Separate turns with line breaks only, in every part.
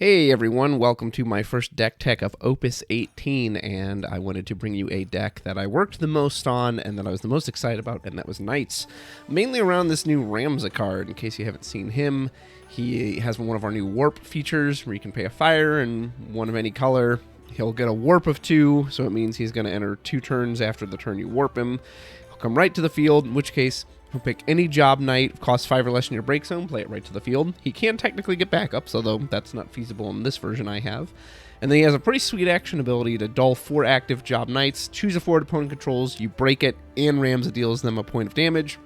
Hey everyone, welcome to my first deck tech of Opus 18, and I wanted to bring you a deck that I worked the most on and that I was the most excited about, and that was Knights. Mainly around this new Ramza card. In case you haven't seen him, he has one of our new Warp features where you can pay a fire and one of any color. He'll get a Warp of 2, so it means he's going to enter 2 turns after the turn you Warp him. He'll come right to the field, in which case he'll pick any job knight, costs 5 or less in your break zone, play it right to the field. He can technically get backups, although that's not feasible in this version I have. And then he has a pretty sweet action ability to dull 4 active job knights, choose a forward opponent controls, you break it, and Ramza deals them a point of damage.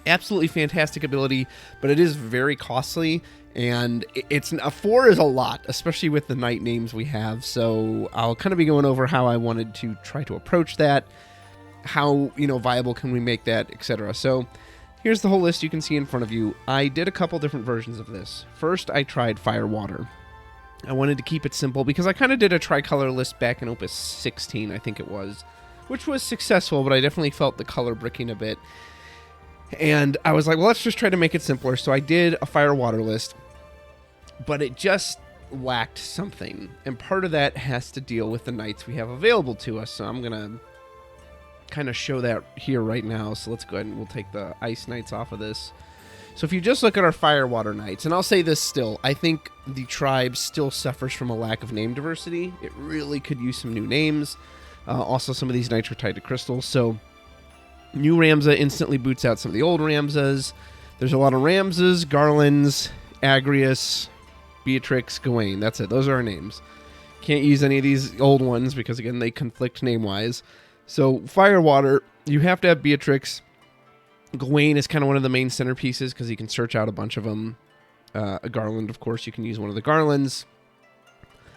Absolutely fantastic ability, but it is very costly, and it's a 4 is a lot, especially with the knight names we have, so I'll kind of be going over how I wanted to try to approach that. How, viable can we make that, etc. So here's the whole list you can see in front of you. I did a couple different versions of this. First, I tried Fire Water. I wanted to keep it simple because I kind of did a tricolor list back in Opus 16, I think it was, which was successful, but I definitely felt the color bricking a bit. And I was like, well, let's just try to make it simpler. So I did a Fire Water list, but it just lacked something. And part of that has to deal with the knights we have available to us. So I'm going to kind of show that here right now. So let's go ahead and we'll take the Ice Knights off of this. So if you just look at our Fire Water Knights, and I'll say this still, I think the tribe still suffers from a lack of name diversity. It really could use some new names. Also, some of these knights are tied to crystals. So new Ramza instantly boots out some of the old Ramzas. There's a lot of Ramzas, Garlands, Agrius, Beatrix, Gawain. That's it. Those are our names. Can't use any of these old ones because, again, they conflict name-wise. So, Fire Water, you have to have Beatrix. Gawain is kind of one of the main centerpieces because you can search out a bunch of them. A Garland, of course, you can use one of the Garlands.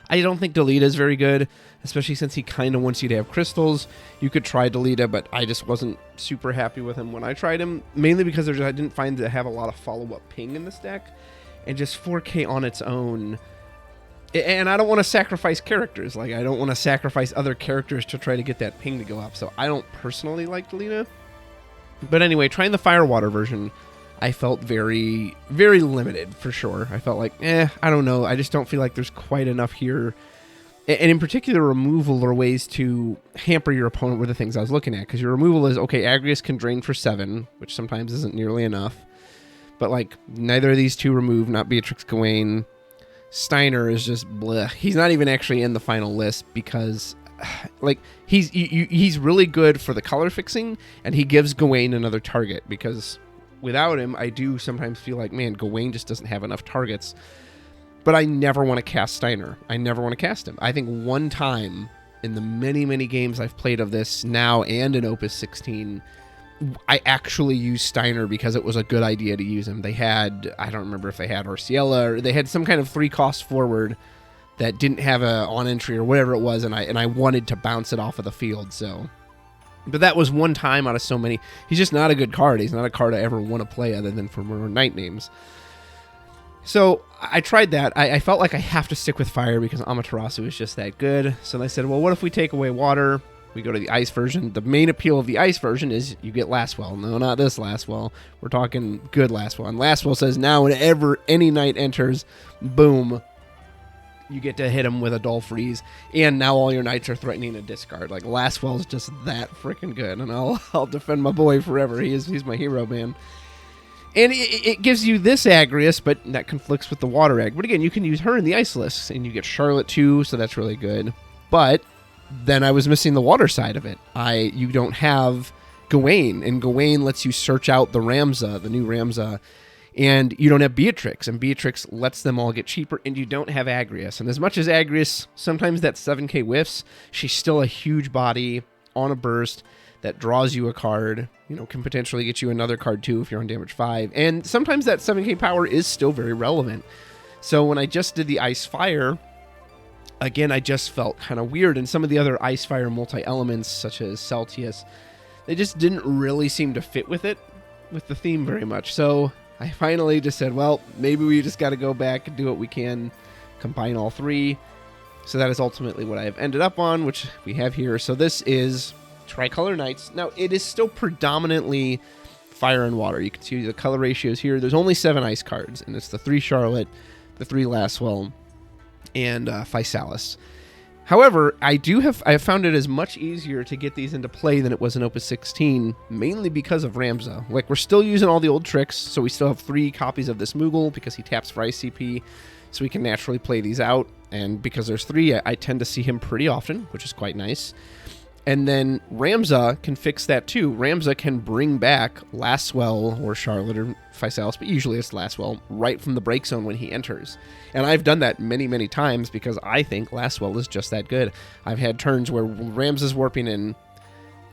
I don't think Delita is very good, especially since he kind of wants you to have crystals. You could try Delita, but I just wasn't super happy with him when I tried him, mainly because I didn't find to have a lot of follow-up ping in this deck, and just 4K on its own. And I don't want to sacrifice characters. Like, I don't want to sacrifice other characters to try to get that ping to go up. So I don't personally like Delita. But anyway, trying the Fire Water version, I felt very, very limited for sure. I felt like, I don't know. I just don't feel like there's quite enough here. And in particular, removal or ways to hamper your opponent were the things I was looking at. Because your removal is, okay, Agrius can drain for 7, which sometimes isn't nearly enough. But, like, neither of these two remove, not Beatrix, Gawain. Steiner is just bleh. He's not even actually in the final list because, like, he's really good for the color fixing, and he gives Gawain another target because without him, I do sometimes feel like, man, Gawain just doesn't have enough targets. But I never want to cast Steiner. I never want to cast him. I think one time in the many, many games I've played of this now and in Opus 16, I actually used Steiner because it was a good idea to use him. They had, I don't remember if they had Orciella, or they had some kind of 3-cost forward that didn't have a on entry or whatever it was, and I wanted to bounce it off of the field. So, but that was one time out of so many. He's just not a good card. He's not a card I ever want to play other than for more knight names. So I tried that. I felt like I have to stick with fire because Amaterasu is just that good. So I said, well, what if we take away water? We go to the ice version. The main appeal of the ice version is you get Lastwell. No, not this Lastwell. We're talking good Lastwell. And Lastwell says now whenever any knight enters, boom, you get to hit him with a dull freeze. And now all your knights are threatening a discard. Like, Lastwell's just that freaking good. And I'll defend my boy forever. He's my hero, man. And it gives you this Agrius, but that conflicts with the Water Ag. But again, you can use her in the ice list. And you get Charlotte too, so that's really good. But then I was missing the water side of it. You don't have Gawain, and Gawain lets you search out the Ramza, the new Ramza, and you don't have Beatrix, and Beatrix lets them all get cheaper, and you don't have Agrius. And as much as Agrius, sometimes that 7k whiffs, she's still a huge body on a burst that draws you a card, can potentially get you another card too if you're on damage 5, and sometimes that 7k power is still very relevant. So when I just did the Ice Fire, again, I just felt kind of weird, and some of the other Ice Fire multi-elements, such as Celtius, they just didn't really seem to fit with the theme very much. So I finally just said, well, maybe we just got to go back and do what we can, combine all 3. So that is ultimately what I have ended up on, which we have here. So this is Tricolor Knights. Now, it is still predominantly fire and water. You can see the color ratios here. There's only 7 ice cards, and it's the 3 Charlotte, the 3 Lastwell, and Physalis. However, I have found it is much easier to get these into play than it was in Opus 16, mainly because of Ramza. Like, we're still using all the old tricks, so we still have 3 copies of this Moogle because he taps for ICP, so we can naturally play these out. And because there's 3, I tend to see him pretty often, which is quite nice. And then Ramza can fix that too. Ramza can bring back Laswell or Charlotte or Physalis, but usually it's Laswell, right from the break zone when he enters. And I've done that many, many times because I think Laswell is just that good. I've had turns where Ramza's warping in.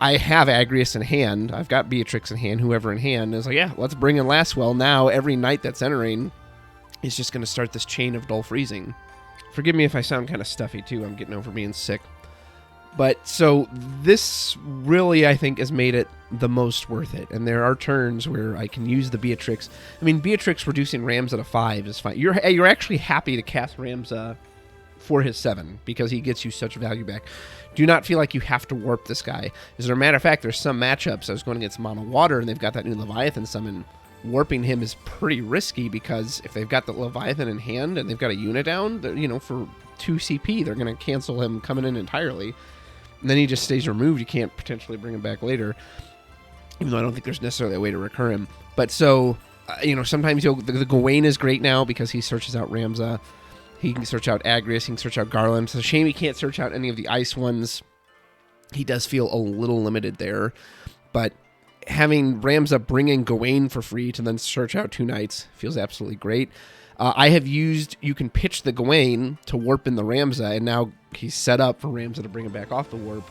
I have Agrius in hand. I've got Beatrix in hand, whoever in hand. It's like, yeah, let's bring in Laswell. Now every knight that's entering is just going to start this chain of dull freezing. Forgive me if I sound kind of stuffy too. I'm getting over being sick. But so this really, I think, has made it the most worth it. And there are turns where I can use the Beatrix. I mean, Beatrix reducing Ramza to 5 is fine. You're actually happy to cast Ramza for his 7 because he gets you such value back. Do not feel like you have to warp this guy. As a matter of fact, there's some matchups. I was going against Mono Water, and they've got that new Leviathan summon. Warping him is pretty risky because if they've got the Leviathan in hand and they've got a unit down, for 2 CP, they're going to cancel him coming in entirely. And then he just stays removed. You can't potentially bring him back later, even though I don't think there's necessarily a way to recur him. But so, sometimes the Gawain is great now because he searches out Ramza. He can search out Agrius. He can search out Garland. It's a shame he can't search out any of the ice ones. He does feel a little limited there. But having Ramza bring in Gawain for free to then search out 2 knights feels absolutely great. I have used, you can pitch the Gawain to warp in the Ramza, and now he's set up for Ramza to bring him back off the warp.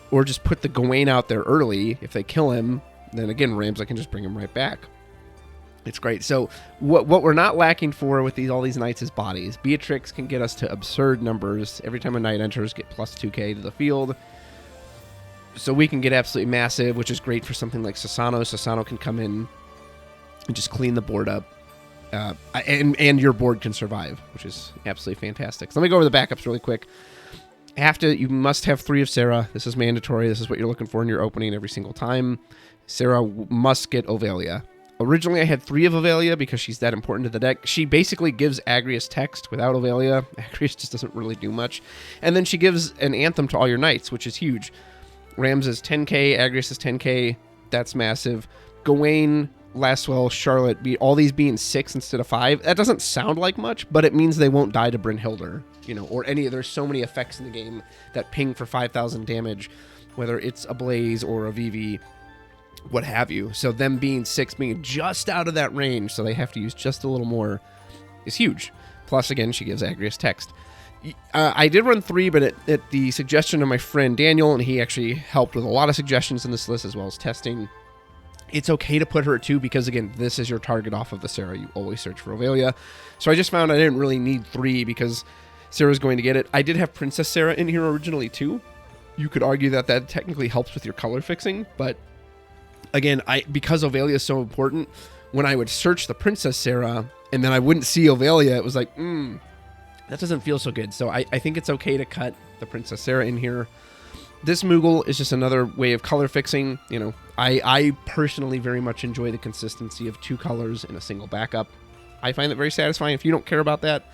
Or just put the Gawain out there early. If they kill him, then again, Ramza can just bring him right back. It's great. So what we're not lacking for with all these knights is bodies. Beatrix can get us to absurd numbers. Every time a knight enters, get plus 2k to the field. So we can get absolutely massive, which is great for something like Sasano. Sasano can come in and just clean the board up. And your board can survive, which is absolutely fantastic. So let me go over the backups really quick. You must have 3 of Sarah. This is mandatory. This is what you're looking for in your opening every single time. Sarah must get Ovalia. Originally, I had 3 of Ovalia because she's that important to the deck. She basically gives Agrius text without Ovalia. Agrius just doesn't really do much. And then she gives an Anthem to all your knights, which is huge. Rams is 10k, Agrius is 10k. That's massive. Gawain, Laswell, Charlotte, all these being 6 instead of 5. That doesn't sound like much, but it means they won't die to Brynhildr, or there's so many effects in the game that ping for 5,000 damage, whether it's a Blaze or a VV, what have you. So them being 6, being just out of that range, so they have to use just a little more, is huge. Plus, again, she gives Agrius text. I did run 3, but at the suggestion of my friend Daniel, and he actually helped with a lot of suggestions in this list as well as testing. It's okay to put her at 2 because, again, this is your target off of the Sarah. You always search for Ovalia. So I just found I didn't really need 3 because Sarah's going to get it. I did have Princess Sarah in here originally, too. You could argue that technically helps with your color fixing, but again, because Ovalia is so important, when I would search the Princess Sarah and then I wouldn't see Ovalia, it was like, that doesn't feel so good. So I think it's okay to cut the Princess Sarah in here. This Moogle is just another way of color fixing. I personally very much enjoy the consistency of 2 colors in a single backup. I find that very satisfying. If you don't care about that,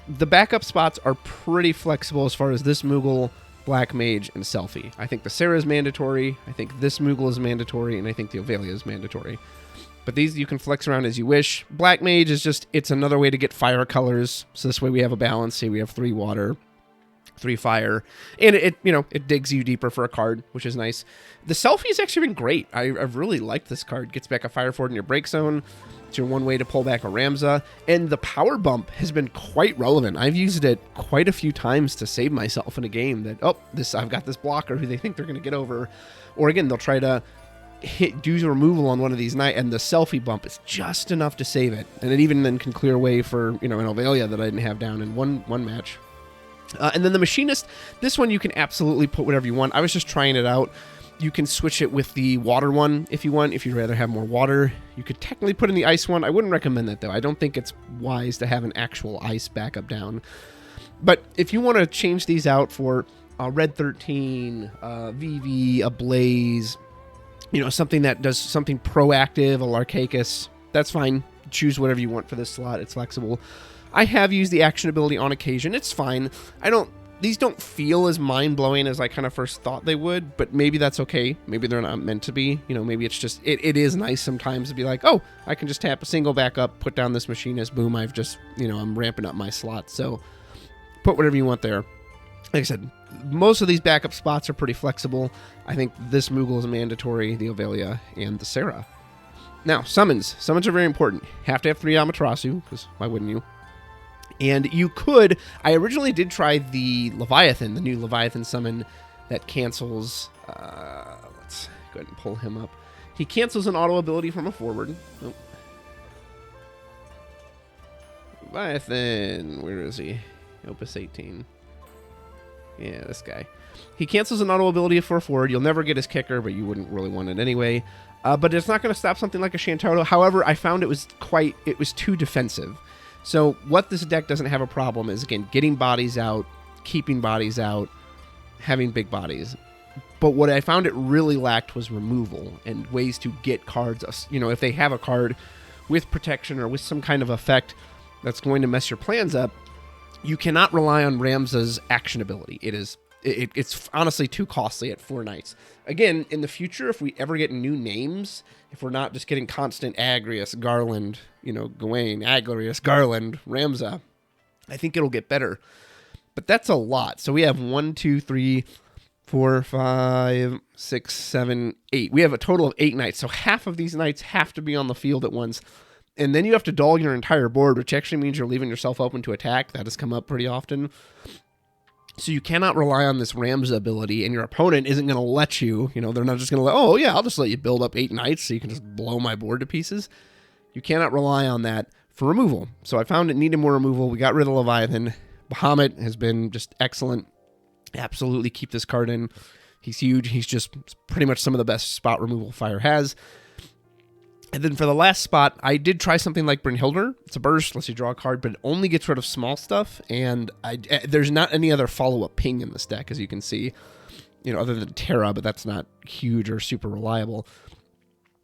the backup spots are pretty flexible as far as this Moogle, Black Mage, and Selfie. I think the Sarah is mandatory. I think this Moogle is mandatory, and I think the Ovalia is mandatory. But these you can flex around as you wish. Black Mage is it's another way to get fire colors. So this way we have a balance. Say we have 3 water, 3 fire, and it digs you deeper for a card, which is nice. The Selfie has actually been great. I've really liked this card. Gets back a fire forward in your break zone. It's your one way to pull back a Ramza, and the power bump has been quite relevant. I've used it quite a few times to save myself in a game that I've got this blocker who they think they're going to get over, or again they'll try to do removal on one of these knights, and the Selfie bump is just enough to save it, and it even then can clear away for an Ovalia that I didn't have down in one match. And then the Machinist, this one you can absolutely put whatever you want. I was just trying it out. You can switch it with the water one if you want, if you'd rather have more water. You could technically put in the ice one. I wouldn't recommend that, though. I don't think it's wise to have an actual ice backup down. But if you want to change these out for a Red 13, VV, a Blaze, something that does something proactive, a Larcacus, that's fine. Choose whatever you want for this slot. It's flexible. I have used the action ability on occasion. It's fine. These don't feel as mind-blowing as I kind of first thought they would, but maybe that's okay. Maybe they're not meant to be. You know, maybe it's just, it is nice sometimes to be like, oh, I can just tap a single back up, put down this machinist, boom, I've just, you know, I'm ramping up my slots. So put whatever you want there. Like I said, most of these backup spots are pretty flexible. I think this Moogle is mandatory, the Ovelia, and the Sarah. Now, summons. Summons are very important. Have to have 3 Amaterasu, because why wouldn't you? And you could, I originally did try the Leviathan, the new Leviathan summon that cancels, let's go ahead and pull him up. He cancels an auto ability from a forward. Oh. Leviathan, where is he? Opus 18. Yeah, this guy. He cancels an auto ability for a forward. You'll never get his kicker, but you wouldn't really want it anyway. But it's not going to stop something like a Shantaro. However, I found it was too defensive. So what this deck doesn't have a problem is, again, getting bodies out, keeping bodies out, having big bodies. But what I found it really lacked was removal and ways to get cards. You know, if they have a card with protection or with some kind of effect that's going to mess your plans up, you cannot rely on Ramza's action ability. It's honestly too costly at 4 nights. Again, in the future, if we ever get new names, if we're not just getting constant Agrius, Garland, you know, Gawain, Agrius, Garland, Ramza, I think it'll get better. But that's a lot. So we have 1, 2, 3, 4, 5, 6, 7, 8. We have a total of 8 nights. So half of these nights have to be on the field at once. And then you have to dull your entire board, which actually means you're leaving yourself open to attack. That has come up pretty often. So you cannot rely on this Ramza ability, and your opponent isn't going to let you. You know, they're not just going to let, oh, yeah, I'll just let you build up 8 nights so you can just blow my board to pieces. You cannot rely on that for removal. So I found it needed more removal. We got rid of Leviathan. Bahamut has been just excellent. Absolutely keep this card in. He's huge. He's just pretty much some of the best spot removal Fire has. And then for the last spot, I did try something like Brynhildr. It's a burst, lets you draw a card, but it only gets rid of small stuff, and there's not any other follow-up ping in this deck, as you can see, you know, other than Terra, but that's not huge or super reliable.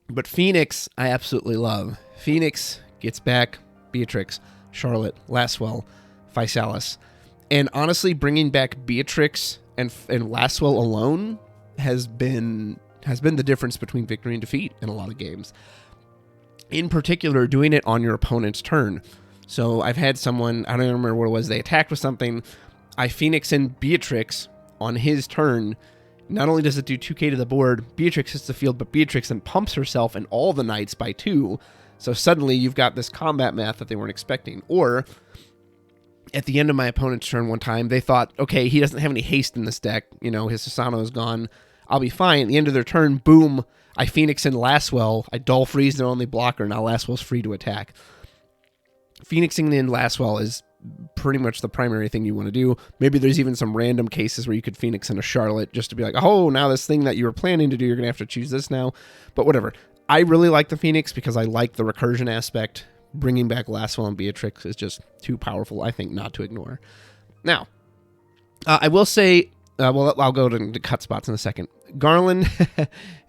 But Phoenix, I absolutely love. Phoenix gets back Beatrix, Charlotte, Lasswell, Physalis, and honestly, bringing back Beatrix and Lasswell alone has been the difference between victory and defeat in a lot of games. In particular, doing it on your opponent's turn. So I've had someone, I don't even remember what it was, they attacked with something. I Phoenix in Beatrix on his turn. Not only does it do 2k to the board, Beatrix hits the field, but Beatrix then pumps herself and all the knights by 2. So suddenly you've got this combat math that they weren't expecting. Or at the end of my opponent's turn one time, they thought, okay, he doesn't have any haste in this deck. You know, his Susano is gone. I'll be fine. At the end of their turn, boom, I Phoenix in Lasswell. I dull freeze their only blocker. Now Lasswell's free to attack. Phoenixing in Lasswell is pretty much the primary thing you want to do. Maybe there's even some random cases where you could Phoenix in a Charlotte just to be like, oh, now this thing that you were planning to do, you're going to have to choose this now. But whatever. I really like the Phoenix because I like the recursion aspect. Bringing back Lasswell and Beatrix is just too powerful, I think, not to ignore. Now, I will say, well, I'll go to cut spots in a second. Garland,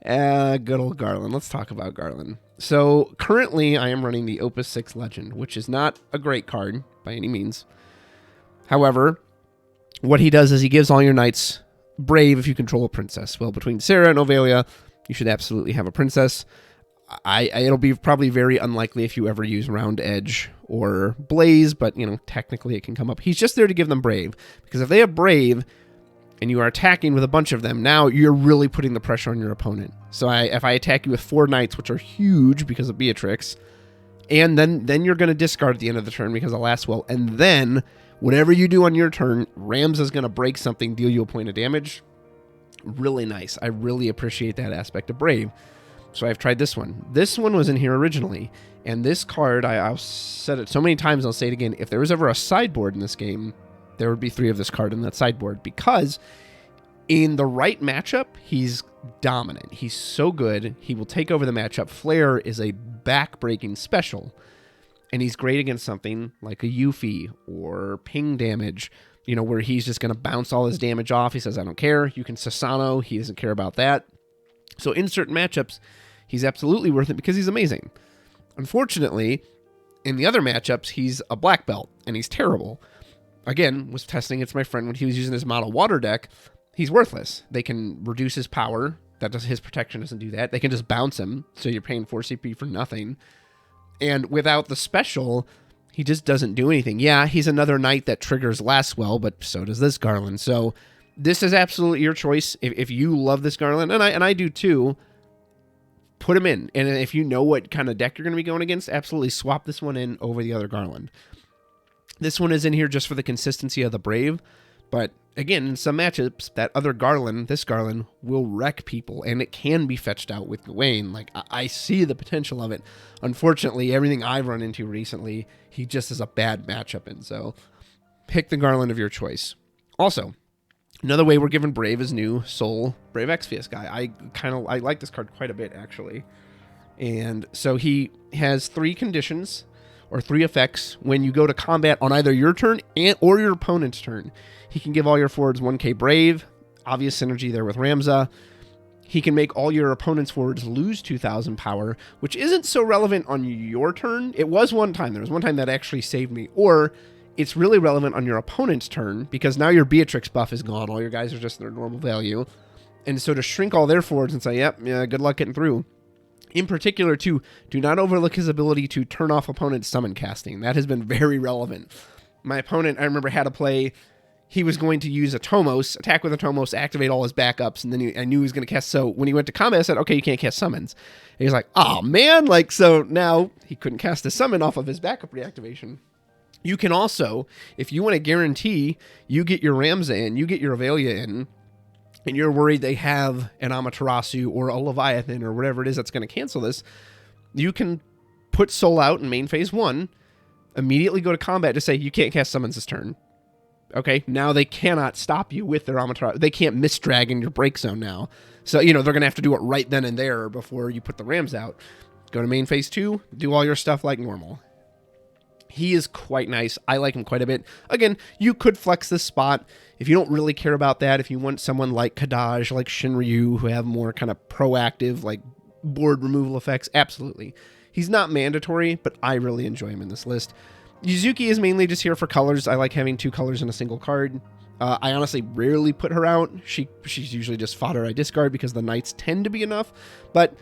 good old Garland. Let's talk about Garland. So currently I am running the Opus 6 Legend, which is not a great card by any means. However, what he does is he gives all your knights Brave if you control a princess. Well, between Sarah and Ovelia, you should absolutely have a princess. It'll be probably very unlikely if you ever use Round Edge or Blaze, but, you know, technically it can come up. He's just there to give them Brave, because if they have Brave and you are attacking with a bunch of them, now you're really putting the pressure on your opponent. So if I attack you with 4 knights, which are huge because of Beatrix, and then you're going to discard at the end of the turn because of Lasswell, and then whatever you do on your turn, Ramza's going to break something, deal you a point of damage. Really nice. I really appreciate that aspect of Brave. So I've tried this one. This one was in here originally, and this card, I'll said it so many times, I'll say it again, if there was ever a sideboard in this game, there would be 3 of this card in that sideboard, because in the right matchup, he's dominant. He's so good. He will take over the matchup. Flare is a back-breaking special, and he's great against something like a Yuffie or ping damage, you know, where he's just going to bounce all his damage off. He says, I don't care. You can Susano. He doesn't care about that. So in certain matchups, he's absolutely worth it because he's amazing. Unfortunately, In the other matchups, he's a black belt, and he's terrible. Again, was testing against my friend when he was using his model water deck. He's worthless. They can reduce his power. His protection doesn't do that. They can just bounce him, so you're paying 4 CP for nothing. And without the special, he just doesn't do anything. Yeah, he's another knight that triggers last well, but so does this Garland. So this is absolutely your choice. If you love this Garland, and I do too, put him in. And if you know what kind of deck you're going to be going against, absolutely swap this one in over the other Garland. This one is in here just for the consistency of the Brave. But again, in some matchups, that other Garland, this Garland, will wreck people, and it can be fetched out with Gawain. Like, I see the potential of it. Unfortunately, everything I've run into recently, he just is a bad matchup in, so pick the Garland of your choice. Also, another way we're giving Brave is new Soul Brave Exvius guy. I like this card quite a bit, actually. And so he has 3 conditions, or 3 effects, when you go to combat on either your turn or your opponent's turn. He can give all your forwards 1k Brave, obvious synergy there with Ramza. He can make all your opponent's forwards lose 2,000 power, which isn't so relevant on your turn. It was one time. There was one time that actually saved me. Or it's really relevant on your opponent's turn, because now your Beatrix buff is gone. All your guys are just their normal value. And so to shrink all their forwards and say, yep, yeah, good luck getting through. In particular, too, do not overlook his ability to turn off opponent's summon casting. That has been very relevant. My opponent, I remember, had to play... He was going to use a Tomos, attack with a Tomos, activate all his backups, and then I knew he was going to cast. So when he went to combat, I said, okay, you can't cast summons. And he was like, oh, man. Like, so now he couldn't cast a summon off of his backup reactivation. You can also, if you want to guarantee you get your Ramza in, you get your Avelia in, and you're worried they have an Amaterasu or a Leviathan or whatever it is that's going to cancel this, you can put Soul out in main phase 1, immediately go to combat to say, you can't cast summons this turn. Okay, now they cannot stop you with their Amaterasu. They can't misdrag in your break zone now. So, they're going to have to do it right then and there before you put the Rams out. Go to main phase 2, do all your stuff like normal. He is quite nice. I like him quite a bit. Again, you could flex this spot if you don't really care about that. If you want someone like Kadaj, like Shinryu, who have more kind of proactive, like board removal effects, absolutely. He's not mandatory, but I really enjoy him in this list. Yuzuki is mainly just here for colors. I like having 2 colors in a single card. I honestly rarely put her out. She's usually just fodder I discard because the knights tend to be enough. But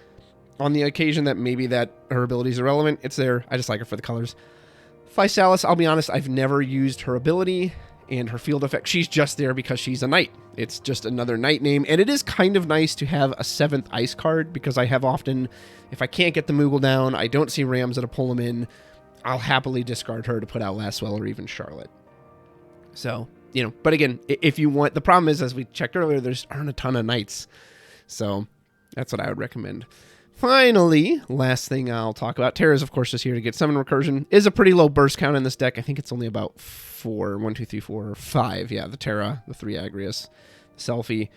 on the occasion that maybe that her abilities are relevant, it's there. I just like her for the colors. Physalis, I'll be honest, I've never used her ability and her field effect. She's just there because she's a knight. It's just another knight name. And it is kind of nice to have a 7th ice card, because I have often, if I can't get the Moogle down, I don't see Ramza to pull him in, I'll happily discard her to put out Lastwell or even Charlotte. So, but again, if you want, the problem is, as we checked earlier, there aren't a ton of knights. So that's what I would recommend. Finally, last thing I'll talk about, Terra's, of course, is here to get summon recursion. Is a pretty low burst count in this deck. I think it's only about 4, 1, 2, 3, 4, 5. Yeah, the Terra, the 3 Agrius, the Selfie.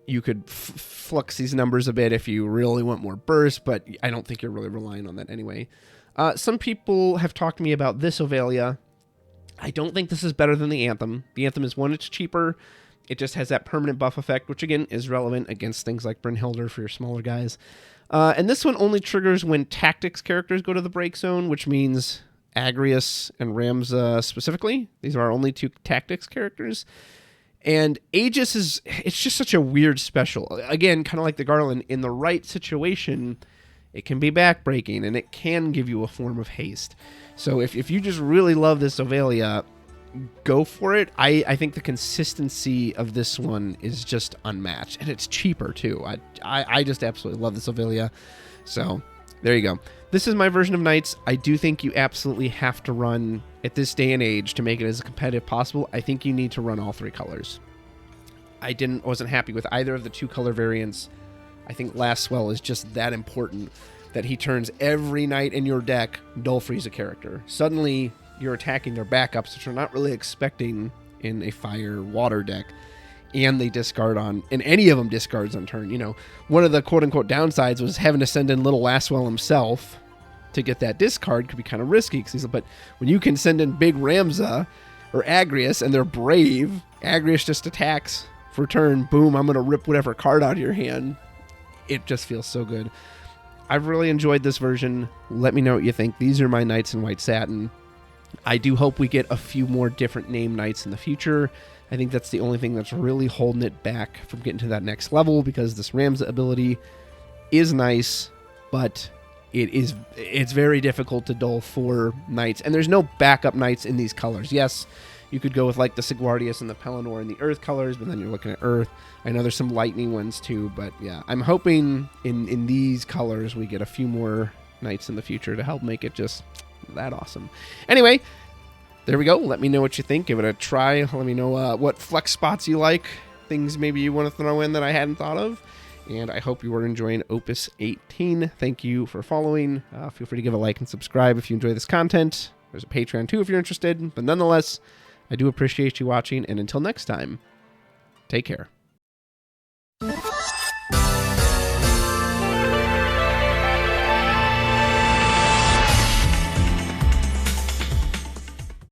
You could flux these numbers a bit if you really want more burst, but I don't think you're really relying on that anyway. Some people have talked to me about this Ovalia. I don't think this is better than the Anthem. The Anthem is, 1, it's cheaper. It just has that permanent buff effect, which again is relevant against things like Brynhildr for your smaller guys. And this one only triggers when tactics characters go to the break zone, which means Agrius and Ramza specifically. These are our only 2 tactics characters. And Aegis it's just such a weird special. Again, kind of like the Garland, in the right situation, it can be backbreaking, and it can give you a form of haste. So if you just really love this Ovalia, go for it. I think the consistency of this one is just unmatched, and it's cheaper too. I just absolutely love this Ovalia. So there you go. This is my version of Knights. I do think you absolutely have to run, at this day and age, to make it as competitive possible, I think you need to run all 3 colors. I wasn't happy with either of the 2 color variants. I think Lastwell is just that important that he turns every knight in your deck Dull Freeze a character. Suddenly, you're attacking their backups, which you're not really expecting in a fire water deck, and they discard on, and any of them discards on turn. One of the quote-unquote downsides was having to send in little Lastwell himself to get that discard could be kind of risky, but when you can send in big Ramza or Agrius and they're brave, Agrius just attacks for turn, boom, I'm going to rip whatever card out of your hand. It just feels so good. I've really enjoyed this version. Let me know what you think. These are my Knights in White Satin. I do hope we get a few more different name Knights in the future. I think that's the only thing that's really holding it back from getting to that next level, because this Ramza ability is nice, but it's very difficult to dull 4 Knights, and there's no backup Knights in these colors. Yes, you could go with like the Sigwardius and the Pelennor and the Earth colors, but then you're looking at Earth. I know there's some lightning ones too, but yeah, I'm hoping in these colors we get a few more Knights in the future to help make it just that awesome. Anyway, there we go. Let me know what you think. Give it a try. Let me know what flex spots you like, things maybe you want to throw in that I hadn't thought of. And I hope you are enjoying Opus 18. Thank you for following. Feel free to give a like and subscribe if you enjoy this content. There's a Patreon too if you're interested. But nonetheless, I do appreciate you watching. And until next time, take care.